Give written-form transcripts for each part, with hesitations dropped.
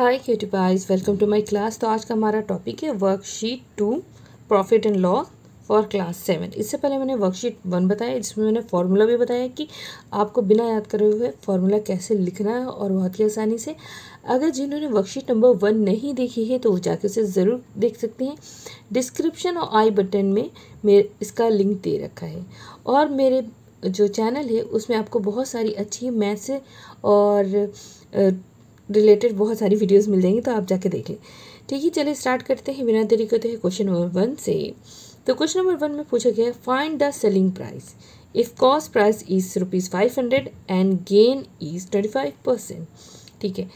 Hi cutie guys, welcome to my class. तो आज का हमारा टॉपिक है worksheet 2 profit and loss for class 7। इससे पहले मैंने वर्कशीट 1 बताया, जिसमें मैंने फार्मूला भी बताया कि आपको बिना याद करे हुए फार्मूला कैसे लिखना है और बहुत ही आसानी से। अगर जिन्होंने वर्कशीट नंबर 1 नहीं देखी है तो वो जाकर उसे ज़रूर देख सकते हैं। डिस्क्रिप्शन और आई बटन में मेरे इसका लिंक दे रखा है। और मेरे जो चैनल है उसमें आपको बहुत सारी अच्छी मैथ्स से और रिलेटेड बहुत सारी वीडियोस मिल जाएंगी, तो आप जाके देख लें। ठीक है, चलिए स्टार्ट करते हैं बिना देरी करते हैं क्वेश्चन नंबर 1 से। तो क्वेश्चन नंबर 1 में पूछा गया है, find the selling price if cost price is ₹500 and gain is 25%। ठीक है,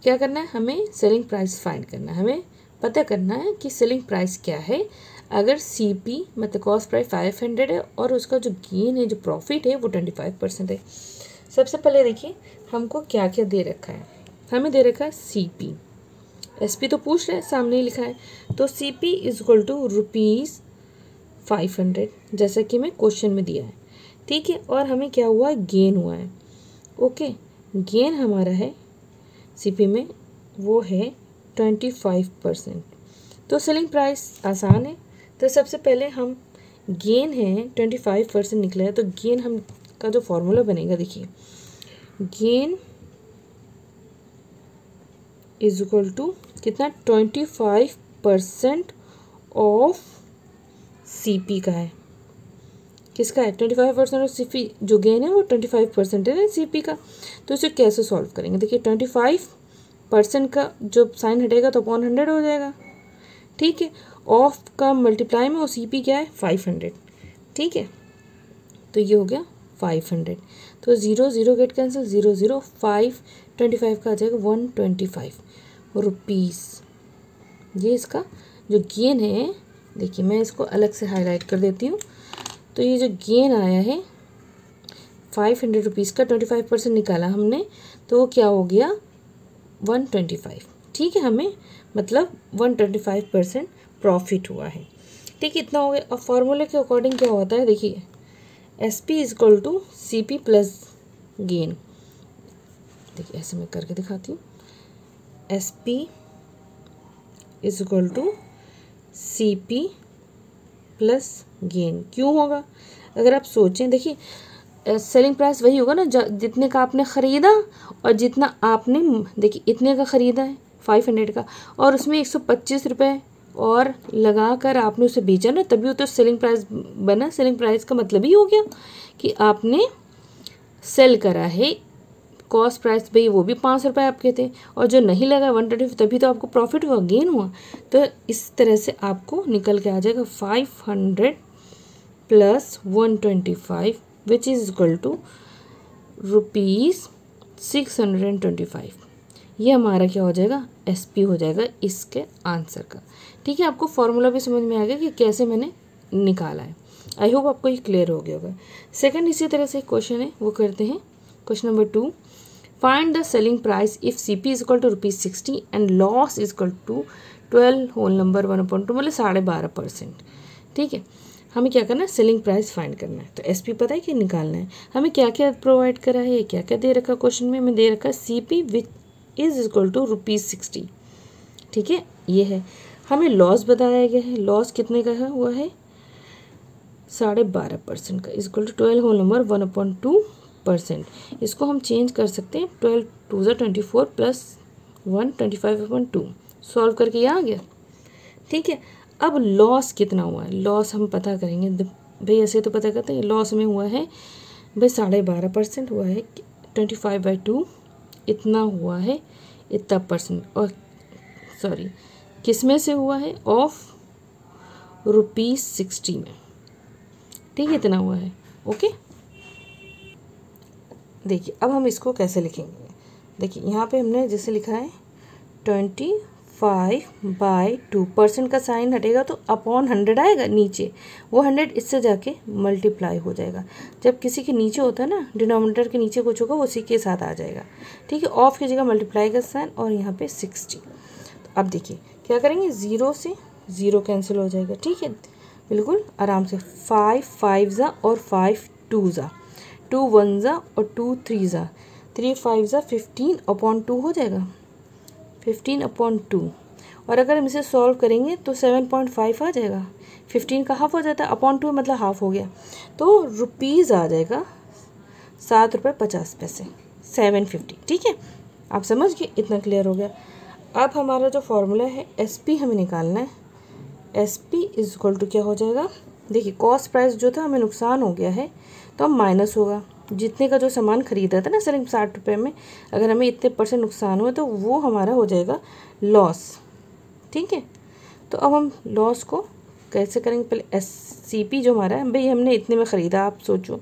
क्या करना है, हमें सेलिंग प्राइस फाइंड करना है। हमें पता करना है कि सेलिंग प्राइस क्या है अगर CP मतलब कॉस्ट प्राइस 500 है और उसका जो गेन है, जो प्रॉफिट है, वो 25% है। सबसे पहले देखिए हमको क्या क्या दे रखा है। हमें दे रखा है CP, SP तो पूछ रहे हैं, सामने ही लिखा है। तो CP इज इक्वल टू ₹500, जैसा कि मैं क्वेश्चन में दिया है। ठीक है, और हमें क्या हुआ है, गेन हुआ है। ओके, गेन हमारा है CP में, वो है 25%। तो सेलिंग प्राइस आसान है। तो सबसे पहले हम गेन है 25% निकला है, तो गेन हम का जो फॉर्मूला बनेगा, देखिए गेन इज इक्वल टू कितना, 25% ऑफ CP का है। किसका है, 25% ऑफ CP। जो गेन है वो 25% है ना CP का। तो इसे कैसे सॉल्व करेंगे, देखिए 25% का जो साइन हटेगा तो अपॉन 100 हो जाएगा। ठीक है, ऑफ का मल्टीप्लाई में वो CP क्या है, 500। ठीक है, तो ये हो गया 500। तो 0 0 गेट कैंसिल, 0 0 5 25 का आ जाएगा 125 रुपीज़। ये इसका जो गेन है, देखिए मैं इसको अलग से हाईलाइट कर देती हूँ। तो ये जो गेन आया है 500 रुपीज़ का 25% निकाला हमने, तो वो क्या हो गया 125। ठीक है, हमें मतलब 125% प्रॉफिट हुआ है। ठीक है, इतना हो गया। अब फॉर्मूले के अकॉर्डिंग क्या होता है, देखिए SP is equal to CP plus gain. देखिए ऐसे मैं करके दिखाती हूँ, SP is equal to CP plus gain. क्यों होगा, अगर आप सोचें, देखिए सेलिंग प्राइस वही होगा ना जितने का आपने ख़रीदा और जितना आपने, देखिए इतने का ख़रीदा है 500 का, और उसमें 125 रुपये और लगा कर आपने उसे बेचा ना, तभी वो तो सेलिंग प्राइस बना। सेलिंग प्राइस का मतलब ही हो गया कि आपने सेल करा है। कॉस्ट प्राइस भाई वो भी 5 रुपये आपके थे, और जो नहीं लगा 125, तभी तो आपको प्रॉफिट हुआ, गेन हुआ। तो इस तरह से आपको निकल के आ जाएगा 500 plus 125 which is equal to ₹625। ये हमारा क्या हो जाएगा, SP हो जाएगा इसके आंसर का। ठीक है, आपको फॉर्मूला भी समझ में आ गया कि कैसे मैंने निकाला है। आई होप आपको ये क्लियर हो गया होगा। सेकंड इसी तरह से क्वेश्चन है, वो करते हैं। Question number 2, find the selling price if CP is equal to ₹60 and loss is equal to 12 whole number 1/2, मतलब 12.5%। ठीक है, हमें क्या करना है, सेलिंग प्राइस फाइंड करना है। तो SP पता है कि निकालना है। हमें क्या क्या प्रोवाइड करा है, क्या क्या दे रखा क्वेश्चन में, हमें दे रखा है CP which is equal to ₹60। ठीक है, ये है। हमें लॉस बताया गया है, लॉस कितने का है, हुआ है 12.5% का, is equal to 12 whole number 1/2%। इसको हम चेंज कर सकते हैं, 12 2 ज़ा 24 प्लस 1 25/2। सॉल्व करके ये आ गया। ठीक है, अब लॉस कितना हुआ है, लॉस हम पता करेंगे भाई। ऐसे तो पता करते हैं, लॉस में हुआ है भाई 12.5% हुआ है, 25/2 इतना हुआ है, इतना परसेंट, और सॉरी किस में से हुआ है, ऑफ ₹60 में। ठीक है, इतना हुआ है। ओके, देखिए अब हम इसको कैसे लिखेंगे। देखिए यहाँ पे हमने जैसे लिखा है 25/2%, का साइन हटेगा तो अपॉन 100 आएगा नीचे, वो 100 इससे जाके मल्टीप्लाई हो जाएगा। जब किसी के नीचे होता है ना, डिनोमिनेटर के नीचे कुछ होगा, उसी के साथ आ जाएगा। ठीक है, ऑफ की जगह मल्टीप्लाई का साइन, और यहाँ पे 60। तो अब देखिए क्या करेंगे, 0 से 0 कैंसिल हो जाएगा। ठीक है, बिल्कुल आराम से, 5 5 ज़ा और 5 2 ज़ा, 2 1 ज़ा और 2 3 ज़ा, 3 5 ज़ा 15/2 हो जाएगा। 15/2, और अगर हम इसे सॉल्व करेंगे तो 7.5 आ जाएगा। 15 का हाफ हो जाता है, अपॉन 2 मतलब हाफ हो गया, तो रुपीज़ आ जाएगा 7 रुपये 50 पैसे, 750। ठीक है, आप समझ गए, इतना क्लियर हो गया। अब हमारा जो फॉर्मूला है SP हमें निकालना है। SP इज इक्वल टू क्या हो जाएगा, देखिए कॉस्ट प्राइस जो था हमें नुकसान हो गया है तो हम माइनस होगा, जितने का जो सामान खरीदा था ना सर 60 रुपये में, अगर हमें इतने % नुकसान हुआ तो वो हमारा हो जाएगा लॉस। ठीक है, तो अब हम लॉस को कैसे करेंगे, पहले SCP जो हमारा है, भाई हमने इतने में ख़रीदा, आप सोचो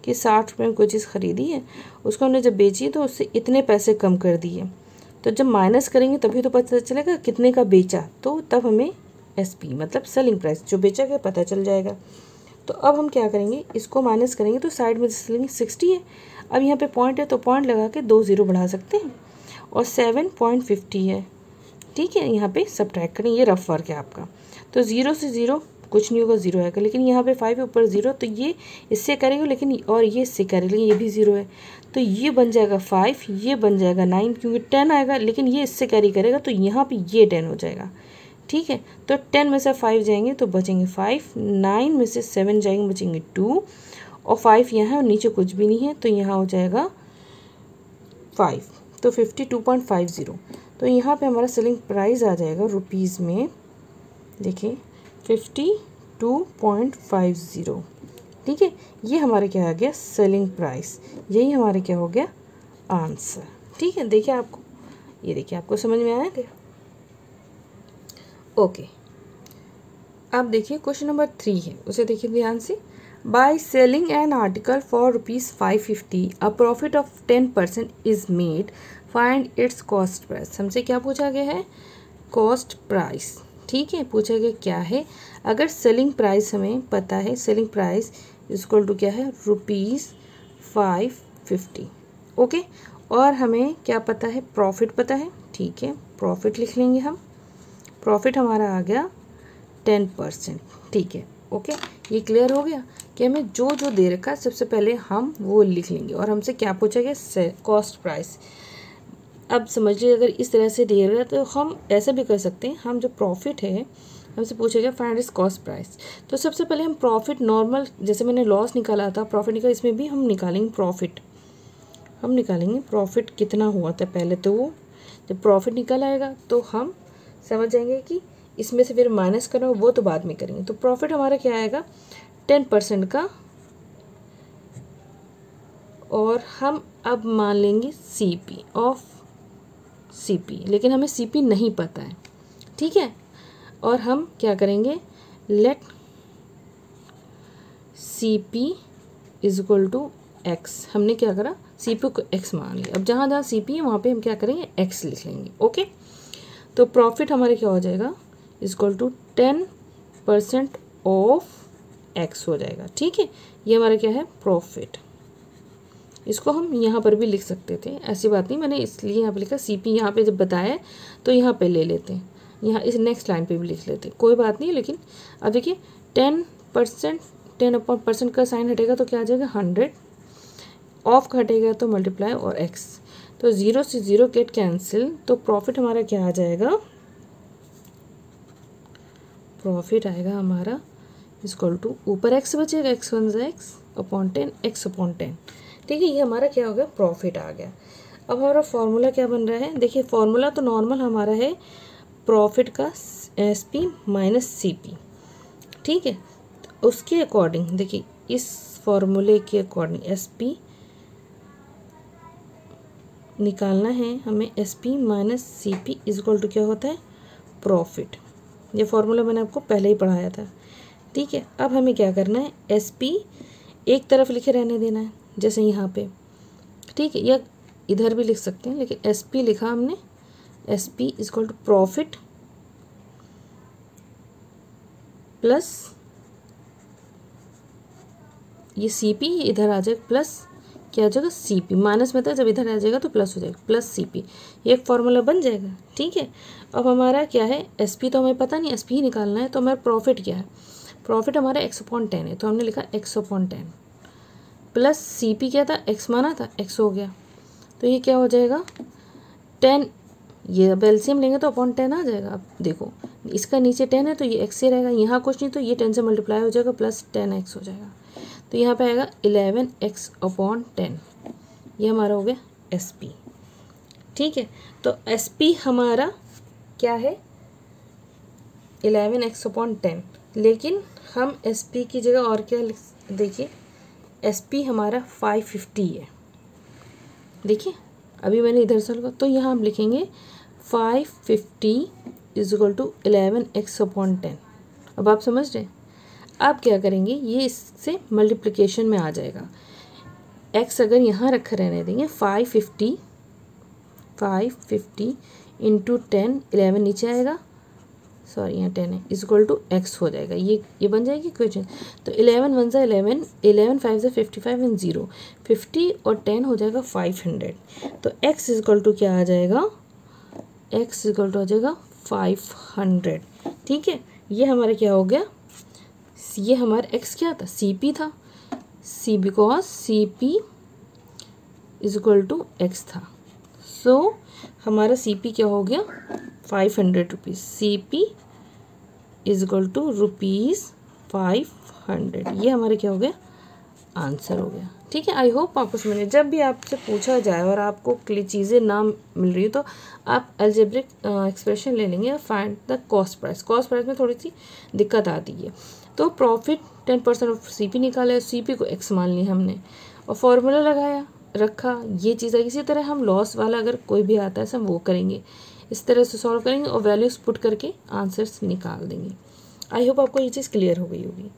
कि 60 रुपये में कोई चीज़ ख़रीदी है, उसको हमने जब बेची तो उससे इतने पैसे कम कर दिए, तो जब माइनस करेंगे तभी तो पता चलेगा कितने का बेचा, तो तब हमें SP मतलब सेलिंग प्राइस जो बेचा गया पता चल जाएगा। तो अब हम क्या करेंगे, इसको माइनस करेंगे तो साइड में चलेंगे 60 है, अब यहाँ पे पॉइंट है तो पॉइंट लगा के 2 ज़ीरो बढ़ा सकते हैं, और 7.50 है। ठीक है, यहाँ पे सब्ट्रैक्ट करें, ये रफ वर्क है आपका, तो 0 से 0 कुछ नहीं होगा, 0 आएगा, लेकिन यहाँ पे 5 है ऊपर 0, तो ये इससे करेगा, लेकिन और ये इससे करेगा, लेकिन ये भी 0 है, तो ये बन जाएगा 5, ये बन जाएगा 9, क्योंकि 10 आएगा, लेकिन ये इससे कैरी करेगा तो यहाँ पे ये 10 हो जाएगा। ठीक है, तो 10 में से 5 जाएंगे तो बचेंगे 5, 9 में से 7 जाएंगे बचेंगे 2, और 5 यहाँ है और नीचे कुछ भी नहीं है, तो यहाँ हो जाएगा 5, तो 52.50। तो यहाँ पे हमारा सेलिंग प्राइस आ जाएगा रुपीज़ में, देखिए 52.50। ठीक है, ये हमारे क्या आ गया सेलिंग प्राइस, यही हमारे क्या हो गया आंसर। ठीक है, देखिए आपको, ये देखिए आपको समझ में आया क्या। ओके, अब देखिए क्वेश्चन नंबर 3 है, उसे देखिए ध्यान से। By selling an article for ₹550 a profit of 10% is made, find its cost price. हमसे क्या पूछा गया है, कॉस्ट प्राइस। ठीक है, पूछा गया क्या है, अगर सेलिंग प्राइस हमें पता है, सेलिंग प्राइस इक्वल टू क्या है ₹550। ओके, और हमें क्या पता है, प्रॉफिट पता है। ठीक है, प्रॉफिट लिख लेंगे हम, प्रॉफिट हमारा आ गया 10%। ठीक है, ओके, ये क्लियर हो गया कि हमें जो जो दे रखा है सबसे पहले हम वो लिख लेंगे, और हमसे क्या पूछा गया कॉस्ट प्राइस। अब समझिए अगर इस तरह से दे रहा है तो हम ऐसा भी कर सकते हैं, हम जो प्रॉफिट है हमसे पूछेगा फाइंड इट्स कॉस्ट प्राइस, तो सबसे पहले हम प्रॉफिट नॉर्मल, जैसे मैंने लॉस निकाला था प्रॉफिट निकाला, इसमें भी हम निकालेंगे प्रॉफिट, हम निकालेंगे प्रॉफिट कितना हुआ था पहले, तो वो जब प्रॉफिट निकल आएगा तो हम समझ जाएंगे कि इसमें से फिर माइनस करना वो तो बाद में करेंगे। तो प्रॉफिट हमारा क्या आएगा 10% का, और हम अब मान लेंगे CP ऑफ CP, लेकिन हमें CP नहीं पता है। ठीक है, और हम क्या करेंगे, let CP is equal to X, हमने क्या करा CP को X मान लिया, अब जहाँ जहाँ CP है वहाँ पे हम क्या करेंगे X लिख लेंगे। ओके, तो प्रॉफिट हमारे क्या हो जाएगा इक्वल टू 10% ऑफ X हो जाएगा। ठीक है, ये हमारा क्या है प्रॉफिट, इसको हम यहाँ पर भी लिख सकते थे, ऐसी बात नहीं, मैंने इसलिए यहाँ पे लिखा CP, यहाँ पे जब बताया तो यहाँ पे ले लेते हैं, यहाँ इस नेक्स्ट लाइन पे भी लिख लेते हैं, कोई बात नहीं। लेकिन अब देखिए 10%, 10% का साइन हटेगा तो क्या आ जाएगा 100, ऑफ का हटेगा तो मल्टीप्लाई और X, तो 0 से 0 गेट कैंसिल, तो प्रॉफिट हमारा क्या आ जाएगा, प्रॉफिट आएगा हमारा इक्वल टू ऊपर X बचेगा, X1 X upon 10 X upon 10। ठीक है, ये हमारा क्या हो गया प्रॉफिट आ गया। अब हमारा फॉर्मूला क्या बन रहा है, देखिए फॉर्मूला तो नॉर्मल हमारा है प्रॉफिट का SP माइनस CP। ठीक है, तो उसके अकॉर्डिंग देखिए इस फॉर्मूले के अकॉर्डिंग SP निकालना है हमें, SP minus CP equal to क्या होता है प्रॉफिट। ये फॉर्मूला मैंने आपको पहले ही पढ़ाया था। ठीक है, अब हमें क्या करना है, SP एक तरफ लिखे रहने देना है जैसे यहाँ पे। ठीक है, या इधर भी लिख सकते हैं, लेकिन SP लिखा हमने, SP equal to profit plus ये CP, ये इधर आ जाएगा प्लस क्या हो जाएगा CP, माइनस में था जब इधर आ जाएगा तो प्लस हो जाएगा, प्लस CP, ये एक फॉर्मूला बन जाएगा। ठीक है, अब हमारा क्या है SP तो हमें पता नहीं, SP ही निकालना है, तो हमारा प्रॉफिट क्या है, प्रॉफिट हमारा X अपॉन 10 है, तो हमने लिखा X अपॉन 10 प्लस CP क्या था X माना था, X हो गया, तो ये क्या हो जाएगा 10, ये अब एलसीएम लेंगे तो अपॉन 10 आ जाएगा। अब देखो इसका नीचे 10 है तो ये x से रहेगा, यहाँ कुछ नहीं तो ये 10 से मल्टीप्लाई हो जाएगा प्लस 10x हो जाएगा। तो यहाँ पे आएगा 11x अपॉन 10, ये हमारा हो गया SP। ठीक है, तो SP हमारा क्या है 11x अपॉन 10, लेकिन हम SP की जगह और क्या देखिए SP हमारा 550 है। देखिए अभी मैंने इधर से लगा तो यहाँ हम लिखेंगे 550 is equal to 11x upon 10। अब आप समझ रहे हैं, आप क्या करेंगे ये इससे मल्टीप्लिकेशन में आ जाएगा। x अगर यहाँ रखा रहने देंगे 550 इंटू 10, 11 नीचे आएगा, सॉरी यहाँ 10 है, इज इक्वल टू x हो जाएगा। ये बन जाएगी इक्वेशन। तो 11 1 सा 11, 11 5 से 55 एंड 0, 50 और 10 हो जाएगा 500। तो x इज इक्वल टू क्या आ जाएगा, x इज इक्वल टू आ जाएगा 500। ठीक है, ये हमारा क्या हो गया, ये हमारा x क्या था, CP था, C because CP is equal to x था। सो हमारा CP क्या हो गया 500 rupees, CP is equal to ₹500। ये हमारे क्या हो गया आंसर हो गया। ठीक है, आई होप आपको समझ में। जब भी आपसे पूछा जाए और आपको चीज़ें ना मिल रही हो तो आप अलजेब्रिक एक्सप्रेशन ले लेंगे और find the cost price. Cost price में थोड़ी सी दिक्कत आती है। तो प्रॉफिट 10% ऑफ CP निकाला है, CP को x मान लिया हमने और फॉर्मूला लगाया रखा, ये चीज़ है। इसी तरह हम लॉस वाला अगर कोई भी आता है हम वो करेंगे, इस तरह से सॉल्व करेंगे और वैल्यूज़ पुट करके आंसर्स निकाल देंगे। आई होप आपको ये चीज़ क्लियर हो गई होगी।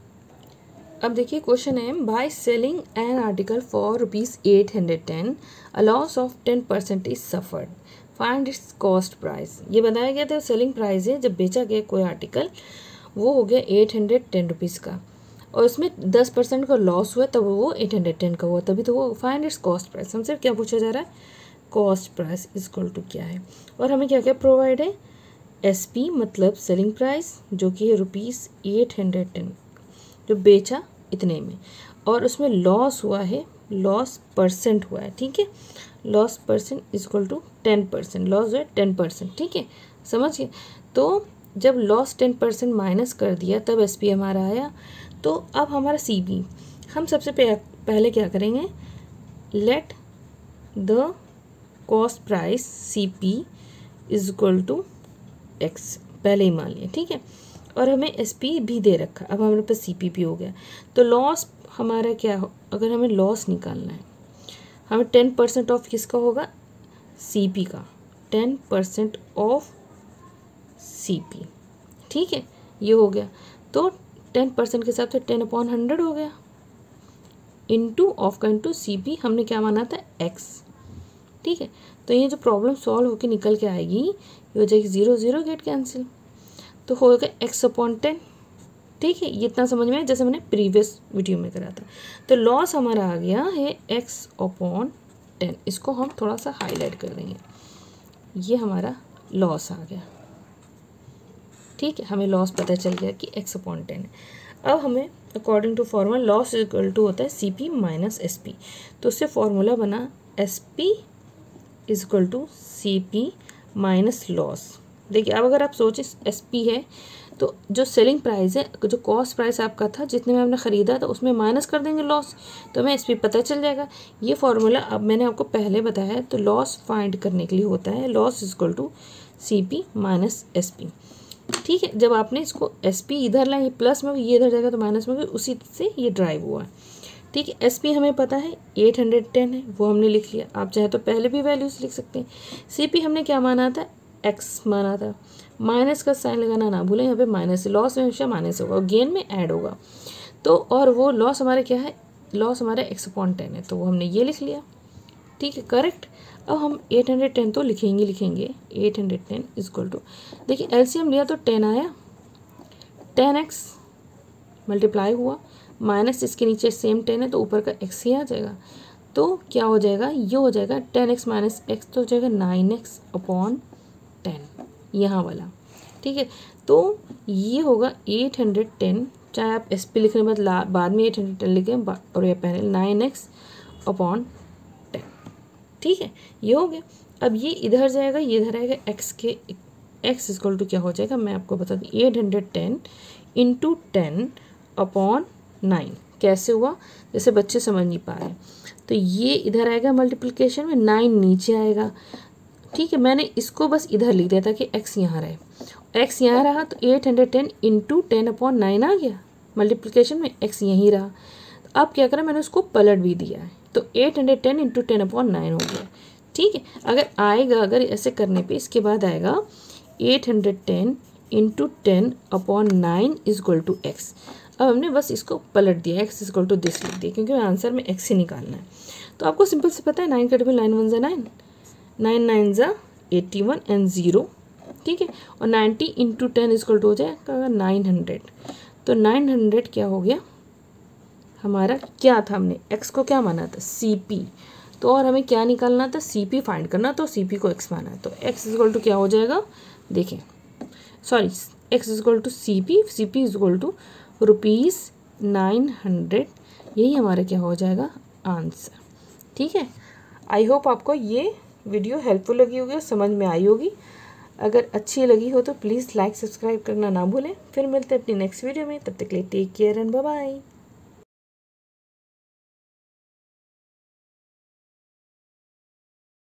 अब देखिए क्वेश्चन है, by selling an article for ₹810 a loss of 10% is suffered, find its cost price. ये बताया गया था सेलिंग प्राइस है, जब बेचा गया कोई आर्टिकल वो हो गया 810 रुपीज़ का और उसमें 10% का लॉस हुआ तब वो 810 का हुआ, तभी तो वो फाइंड इट्स कॉस्ट प्राइस। हमसे क्या पूछा जा रहा है, cost price is equal to क्या है, और हमें क्या क्या प्रोवाइड है, SP मतलब सेलिंग प्राइस जो कि है ₹810 जो बेचा इतने में, और उसमें लॉस हुआ है, लॉस परसेंट हुआ है। ठीक है, loss percent is equal to 10%, loss है 10%। ठीक है, समझ गए। तो जब लॉस 10% माइनस कर दिया तब SP हमारा आया। तो अब हमारा CP हम सबसे पहले क्या करेंगे, let the cost price CP is equal to x पहले ही मान लिया। ठीक है, और हमें SP भी दे रखा, अब हमारे पास CP भी हो गया। तो लॉस हमारा क्या हो, अगर हमें लॉस निकालना है हमें 10% ऑफ किसका होगा, CP का, 10% ऑफ CP। ठीक है, ये हो गया। तो 10% के हिसाब से 10/100 हो गया, इंटू ऑफ का इंटू CP हमने क्या माना था x। ठीक है, तो ये जो प्रॉब्लम सॉल्व होकर निकल के आएगी ये हो जाएगी 0 0 गेट कैंसिल, तो होगा x/10। ठीक है, ये इतना समझ में आया जैसे मैंने प्रीवियस वीडियो में करा था। तो लॉस हमारा आ गया है x/10, इसको हम थोड़ा सा हाईलाइट कर देंगे, ये हमारा लॉस आ गया। ठीक है, हमें लॉस पता चल गया कि x/10 है। अब हमें according to formula loss equal to होता है CP माइनस SP, तो उससे फॉर्मूला बना SP is equal to CP minus loss. देखिए अब अगर आप सोचें SP है तो जो सेलिंग प्राइस है, जो कॉस्ट प्राइस आपका था जितने में आपने ख़रीदा तो उसमें माइनस कर देंगे लॉस, तो हमें SP पता चल जाएगा। ये फॉर्मूला अब मैंने आपको पहले बताया है, तो लॉस फाइंड करने के लिए होता है loss is equal to CP minus SP। ठीक है, जब आपने इसको SP इधर लाए प्लस में, ये इधर जाएगा तो माइनस में, उसी से ये ड्राइव हुआ है। ठीक है, SP हमें पता है 810 है, वो हमने लिख लिया। आप चाहे तो पहले भी वैल्यूज लिख सकते हैं। CP हमने क्या माना था, x माना था, माइनस का साइन लगाना ना भूलें, यहाँ पे माइनस है, लॉस में हमेशा माइनस होगा और गेन में ऐड होगा। तो और वो लॉस हमारा क्या है, लॉस हमारा x/10 है, तो वो हमने ये लिख लिया। ठीक है, करेक्ट। अब हम 810 तो लिखेंगे 810 इज इक्वल टू, देखिए LCM लिया तो 10 आया, 10x मल्टीप्लाई हुआ, माइनस इसके नीचे सेम 10 है तो ऊपर का x ही आ जाएगा। तो क्या हो जाएगा, ये हो जाएगा 10x माइनस x, तो हो जाएगा 9x/10 यहाँ वाला। ठीक है, तो ये होगा 810, चाहे आप SP लिखने बाद में 810 लिखें और ये पहले 9x/10। ठीक है, ये हो गया। अब ये इधर जाएगा, ये इधर आएगा, एक्स के एक्स इक्वल टू क्या हो जाएगा मैं आपको बता दूँ, 810 इंटू 10/9। कैसे हुआ, जैसे बच्चे समझ नहीं पा रहे, तो ये इधर आएगा मल्टीप्लिकेशन में, 9 नीचे आएगा। ठीक है, मैंने इसको बस इधर लिख दिया ताकि एक्स यहाँ रहे, एक्स यहाँ रहा तो 810 इंटू 10/9 आ गया मल्टीप्लिकेशन में, एक्स यहीं रहा। तो अब क्या करें, मैंने उसको पलट भी दिया है, तो 810 इंटू 10/9 हो गया। ठीक है, अगर आएगा, अगर ऐसे करने पे इसके बाद आएगा 810 into 10/9 is equal to x. अब हमने बस इसको पलट दिया, x is equal to this लिख दिया, क्योंकि आंसर में एक्स ही निकालना है। तो आपको सिंपल से पता है 9 कट में 9 1 ज़ा 9, 9 9 ज़ा 81 एंड 0। ठीक है, और 90 इंटू 10 इज इक्वल टू हो जाएगा 900। तो 900 क्या हो गया हमारा, क्या था, हमने एक्स को क्या माना था, CP। तो और हमें क्या निकालना था, CP फाइंड करना, तो CP को एक्स माना है, तो एक्स इज इक्वल टू क्या हो जाएगा, देखें, sorry, x is equal to CP, CP is equal to ₹900। यही हमारा क्या हो जाएगा आंसर। ठीक है, आई होप आपको ये वीडियो हेल्पफुल लगी होगी और समझ में आई होगी। अगर अच्छी लगी हो तो प्लीज़ लाइक सब्सक्राइब करना ना भूलें। फिर मिलते हैं अपनी नेक्स्ट वीडियो में, तब तक के लिए take care and bye bye.